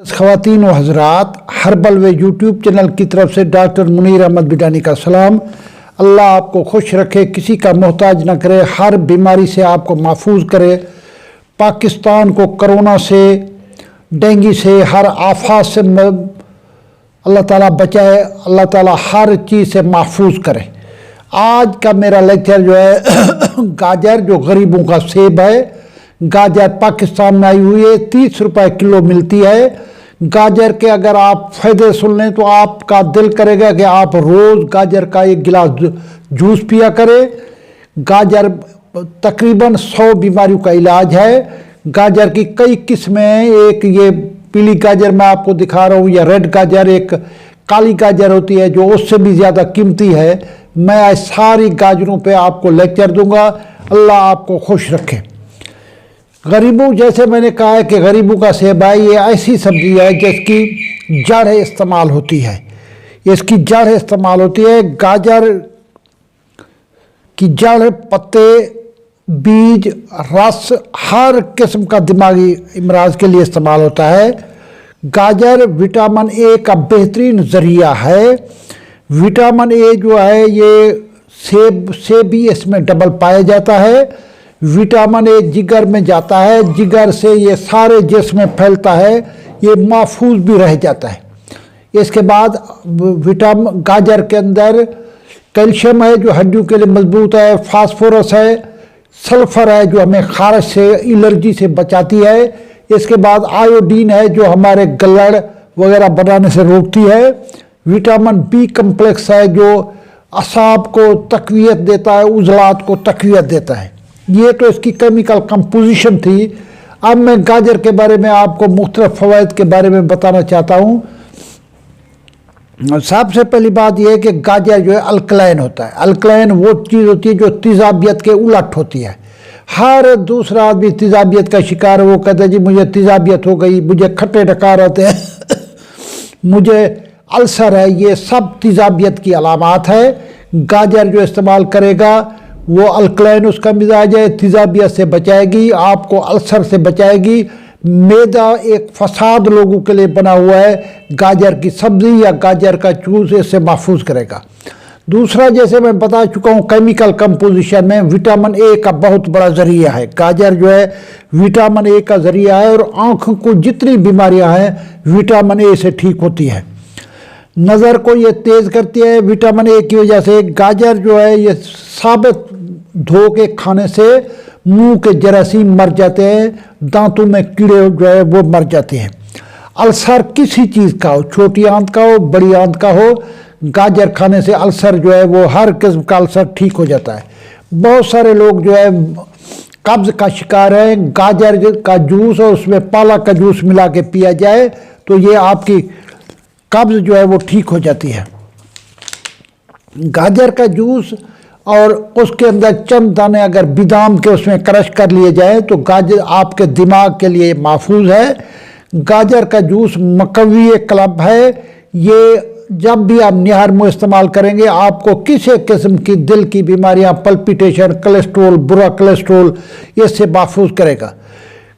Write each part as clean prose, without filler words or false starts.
ख़वातीन व हज़रात, हर्बल वे YouTube channel की तरफ से डॉक्टर मुनीर अहमद बिडानी का सलाम। अल्लाह आपको खुश रखे, किसी का मोहताज न करे, हर बीमारी से आपको महफूज करे। पाकिस्तान को कोरोना से, डेंगू से, हर आफत से अल्लाह ताला बचाए, अल्लाह ताला हर चीज़ से महफूज करे। आज का मेरा लेक्चर जो है गाजर जो गरीबों का सेब है। गाजर पाकिस्तान में आई हुई है, 30 रुपए किलो मिलती है। गाजर के अगर आप फ़ायदे सुन लें तो आपका दिल करेगा कि आप रोज़ गाजर का एक गिलास जूस पिया करें। गाजर तकरीबन 100 बीमारियों का इलाज है। गाजर की कई किस्में हैं। एक ये पीली गाजर मैं आपको दिखा रहा हूँ, या रेड गाजर, एक काली गाजर होती है जो उससे भी ज़्यादा कीमती है। मैं आज सारी गाजरों पे आपको लेक्चर दूंगा। अल्लाह आपको खुश रखे। गरीबों, जैसे मैंने कहा है कि गरीबों का सेब है, ये ऐसी सब्जी है जिसकी जड़ इस्तेमाल होती है। इसकी जड़ इस्तेमाल होती है। गाजर की जड़, पत्ते, बीज, रस हर किस्म का दिमागी इमराज के लिए इस्तेमाल होता है। गाजर विटामिन ए का बेहतरीन ज़रिया है। विटामिन ए जो है ये सेब से भी इसमें डबल पाया जाता है। विटामिन ए जिगर में जाता है, जिगर से ये सारे जिस्म में फैलता है, ये महफूज भी रह जाता है। इसके बाद गाजर के अंदर कैल्शियम है जो हड्डियों के लिए मजबूत है, फास्फोरस है, सल्फर है जो हमें खारिश से, एलर्जी से बचाती है। इसके बाद आयोडीन है जो हमारे गल्लड़ वगैरह बनाने से रोकती है। विटामिन बी कम्प्लेक्स है जो असाब को तक़वियत देता है, उज़लात को तक़वियत देता है। ये तो इसकी केमिकल कंपोजिशन थी। अब मैं गाजर के बारे में आपको मुख्तलिफ फ़वाइद के बारे में बताना चाहता हूँ। सबसे पहली बात यह है कि गाजर जो है अल्कलाइन होता है। अल्कलाइन वो चीज़ होती है जो तेज़ाबियत के उलट होती है। हर दूसरा आदमी तेज़ाबियत का शिकार है। वो कहता है जी मुझे तेज़ाबियत हो गई, मुझे खट्टे डकार आते हैं मुझे अल्सर है। ये सब तेज़ाबियत की अलामात है। गाजर जो इस्तेमाल करेगा वो अल्कलाइन उसका मिजाज है, तेज़ाबियत से बचाएगी, आपको अल्सर से बचाएगी। मैदा एक फसाद लोगों के लिए बना हुआ है। गाजर की सब्ज़ी या गाजर का जूस इससे महफूज करेगा। दूसरा, जैसे मैं बता चुका हूँ, केमिकल कंपोजिशन में विटामिन ए का बहुत बड़ा ज़रिया है। गाजर जो है विटामिन ए का ज़रिया है, और आँखों को जितनी बीमारियाँ हैं विटामिन ए से ठीक होती है। नज़र को ये तेज़ करती है विटामिन ए की वजह से। गाजर जो है ये साबित धो के खाने से मुंह के जरासीम मर जाते हैं, दांतों में कीड़े जो है वो मर जाते हैं। अल्सर किसी चीज़ का हो, छोटी आंत का हो, बड़ी आंत का हो, गाजर खाने से अल्सर जो है वो हर किस्म का अल्सर ठीक हो जाता है। बहुत सारे लोग जो है कब्ज़ का शिकार हैं। गाजर का जूस और उसमें पालक का जूस मिला के पिया जाए तो ये आपकी कब्ज़ जो है वो ठीक हो जाती है। गाजर का जूस और उसके अंदर चंद दाने अगर बादाम के उसमें क्रश कर लिए जाए तो गाजर आपके दिमाग के लिए महफूज है। गाजर का जूस मकवी क्लब है। ये जब भी आप निहार मुँह इस्तेमाल करेंगे आपको किसी किस्म की दिल की बीमारियां, पल्पिटेशन, कोलेस्ट्रोल, बुरा कोलेस्ट्रोल, इससे महफूज करेगा।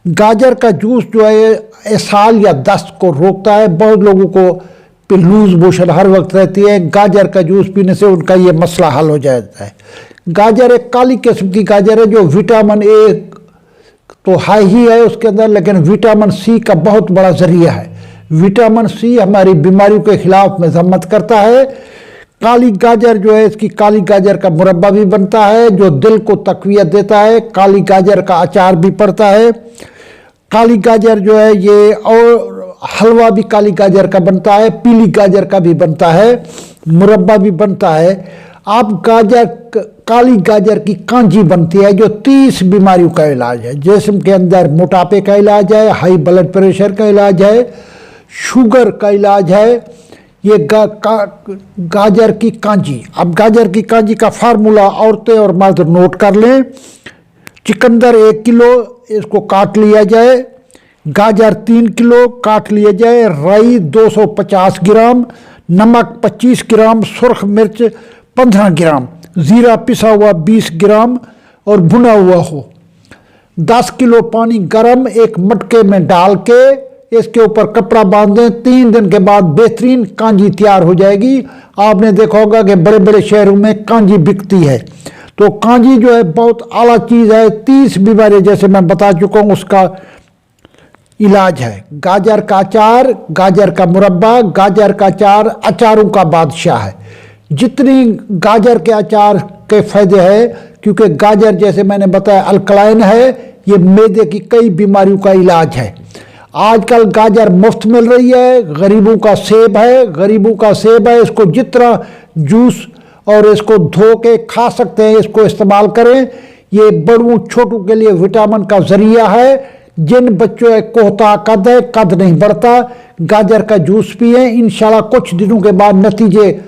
गाजर का जूस जो है इसहाल या दस्त को रोकता है। बहुत लोगों को लूज मोशन हर वक्त रहती है, गाजर का जूस पीने से उनका ये मसला हल हो जाता है। गाजर एक काली किस्म की गाजर है जो विटामिन ए तो हाई ही है उसके अंदर, लेकिन विटामिन सी का बहुत बड़ा ज़रिया है। विटामिन सी हमारी बीमारियों के खिलाफ मजम्मत करता है। काली गाजर जो है, इसकी काली गाजर का मुरब्बा भी बनता है जो दिल को तक़वियत देता है। काली गाजर का अचार भी पड़ता है। काली गाजर जो है ये, और हलवा भी काली गाजर का बनता है, पीली गाजर का भी बनता है, मुरब्बा भी बनता है। आप काली गाजर की कांजी बनती है जो 30 बीमारियों का इलाज है। जिस्म के अंदर मोटापे का इलाज है, हाई ब्लड प्रेशर का इलाज है, शुगर का इलाज है। ये गाजर की कांजी। अब गाजर की कांजी का फार्मूला औरतें और मर्द नोट कर लें। चुकंदर 1 किलो, इसको काट लिया जाए। गाजर 3 किलो काट लिया जाए। राई 250 ग्राम, नमक 25 ग्राम, सुर्ख मिर्च 15 ग्राम, ज़ीरा पिसा हुआ 20 ग्राम और भुना हुआ हो। 10 किलो पानी गर्म एक मटके में डाल के इसके ऊपर कपड़ा बांध दें, 3 दिन के बाद बेहतरीन कांजी तैयार हो जाएगी। आपने देखा होगा कि बड़े बड़े शहरों में कांजी बिकती है। तो कांजी जो है बहुत आला चीज़ है। 30 बीमारी जैसे मैं बता चुका हूँ उसका इलाज है। गाजर का अचार, गाजर का मुरब्बा, गाजर का अचार अचारों का बादशाह है। जितनी गाजर के अचार के फायदे हैं, क्योंकि गाजर जैसे मैंने बताया अल्कलाइन है, ये मैदे की कई बीमारियों का इलाज है। आजकल गाजर मुफ्त मिल रही है, गरीबों का सेब है, गरीबों का सेब है। इसको जितना जूस और इसको धो के खा सकते हैं, इसको इस्तेमाल करें। ये बड़ों छोटों के लिए विटामिन का जरिया है। जिन बच्चों को ताकत है, कद नहीं बढ़ता, गाजर का जूस पिए, इंशाल्लाह कुछ दिनों के बाद नतीजे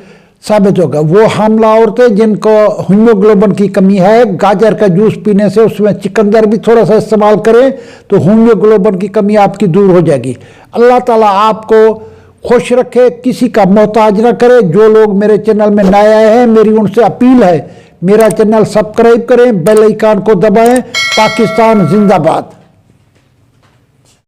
साबित होगा। वो हामला औरतें जिनको हीमोग्लोबिन की कमी है, गाजर का जूस पीने से, उसमें चिकंदर भी थोड़ा सा इस्तेमाल करें तो हीमोग्लोबिन की कमी आपकी दूर हो जाएगी। अल्लाह ताला आपको खुश रखे, किसी का मोहताज ना करे। जो लोग मेरे चैनल में नए आए हैं, मेरी उनसे अपील है, मेरा चैनल सब्सक्राइब करें, बेल आइकन को दबाएं। पाकिस्तान जिंदाबाद।